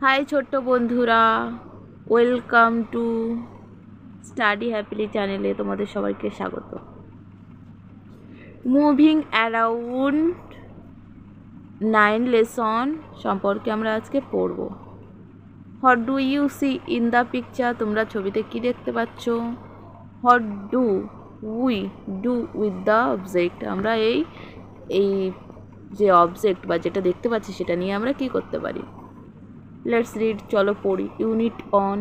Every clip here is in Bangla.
হাই ছোট্ট বন্ধুরা, ওয়েলকাম টু স্টাডি হ্যাপিলি চ্যানেলে তোমাদের সবাইকে স্বাগত। মুভিং অ্যারাউন্ড 9 লেসন সম্পর্কে আমরা আজকে পড়ব। What do you see in the picture? তোমরা ছবিতে কি দেখতে পাচ্ছ? What do we do with the object? আমরা এই যে অবজেক্ট বা যেটা দেখতে পাচ্ছি সেটা নিয়ে আমরা কি করতে পারি? লেটস রিড, চলো পড়ি। Unit on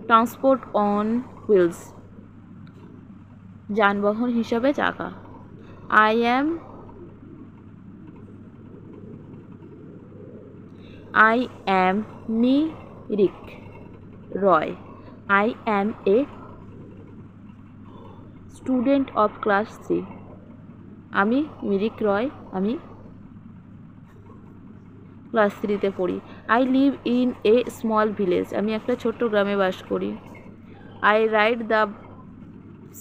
transport on wheels, যানবাহন হিসাবে চাকা। I am Mirik Roy. I am a student of class 3। আমি মিরিক রয়, আমি ক্লাস 3-তে পড়ি। I live in a small village, আমি একটা ছোট্ট গ্রামে বাস করি। I ride the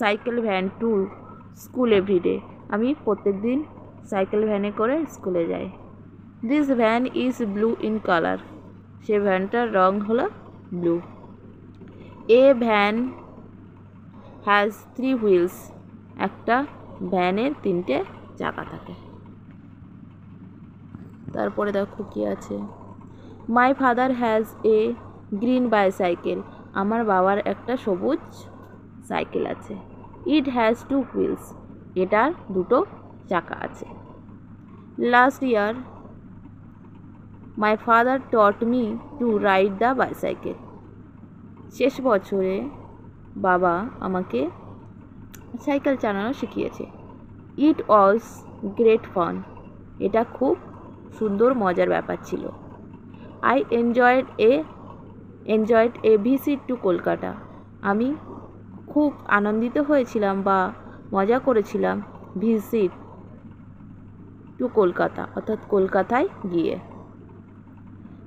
cycle van to school everyday, আমি প্রত্যেক দিন সাইকেল ভ্যানে করে স্কুলে যাই। This van is blue in colour, সে ভ্যানটার রং হলো blue. A van has 3 wheels, একটা ভ্যানের 3টে চাকা থাকে। তারপরে দেখো কি আছে। My father has a green bicycle, আমার বাবার একটা সবুজ সাইকেল আছে। ইট হ্যাজ 2 হুইলস, এটার 2টো চাকা আছে। Last year my father taught me to ride the bicycle, শেষ বছরে বাবা আমাকে সাইকেল চালানো শিখিয়েছে। ইট ওয়াজ গ্রেট ফান, এটা খুব সুন্দর মজার ব্যাপার ছিল। I enjoyed a visit to Kolkata, আমি খুব আনন্দিত হয়েছিলাম বা মজা করেছিলাম ভিজিট টু কলকাতা, অর্থাৎ কলকাতায় গিয়ে।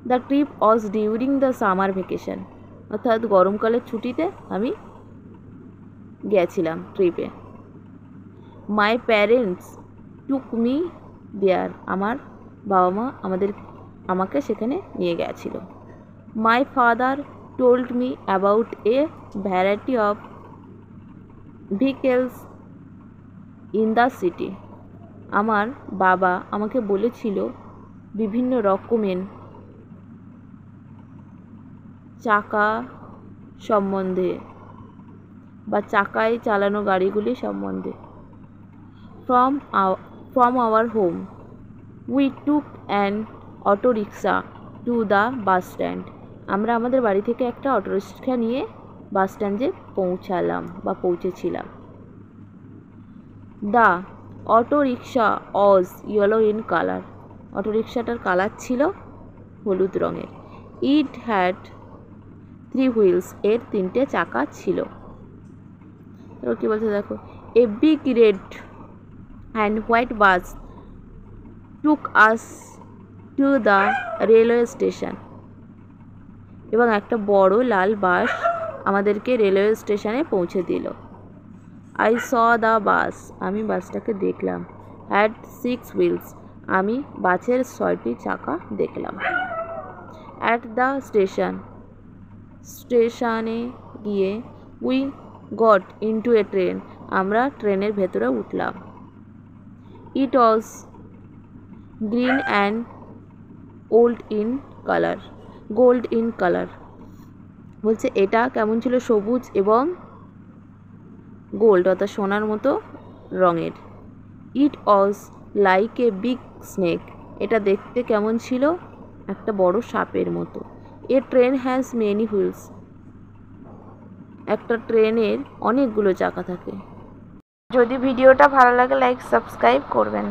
The trip was during the summer vacation, অর্থাৎ গরমকালের ছুটিতে আমি গিয়েছিলাম ট্রিপে। মাই প্যারেন্টস টুক মি দেয়ার, আমার বাবা মা আমাকে সেখানে নিয়ে গেছিল। My father told me about a variety of vehicles in the city, আমার বাবা আমাকে বলেছিল বিভিন্ন রকমের চাকা সম্বন্ধে বা চাকায় চালানো গাড়িগুলি সম্বন্ধে। From our home we took an auto rickshaw to the bus stand, আমরা আমাদের বাড়ি থেকে একটা অটো রিক্সা নিয়ে বাস স্ট্যান্ডে পৌঁছেছিলাম। The auto rickshaw was yellow in colour, auto রিক্সাটার কালার ছিল হলুদ রঙের। ইট হ্যাড 3 হুইলস, এর 3টে চাকা ছিল। তারপর কী বলছে দেখো। A big red and white bus took us to the railway station, এবং একটা বড় লাল বাস আমাদেরকে রেলওয়ে স্টেশনে পৌঁছে দিল। আই স দ্য বাস, আমি বাসটাকে দেখলাম। হ্যাড 6 হুইলস, আমি বাসের 6টি চাকা দেখলাম। অ্যাট দ্য স্টেশনে গিয়ে we got into a train, আমরা ট্রেনের ভেতরে উঠলাম। It was green and gold in colour, বলছে এটা কেমন ছিল, সবুজ এবং গোল্ড অর্থাৎ সোনার মতো রঙের। It was like a big snake, এটা দেখতে কেমন ছিল, একটা বড় সাপের মতো। A train has many wheels, একটা ট্রেনের অনেকগুলো চাকা থাকে। যদি ভিডিওটা ভালো লাগে লাইক সাবস্ক্রাইব করবেন।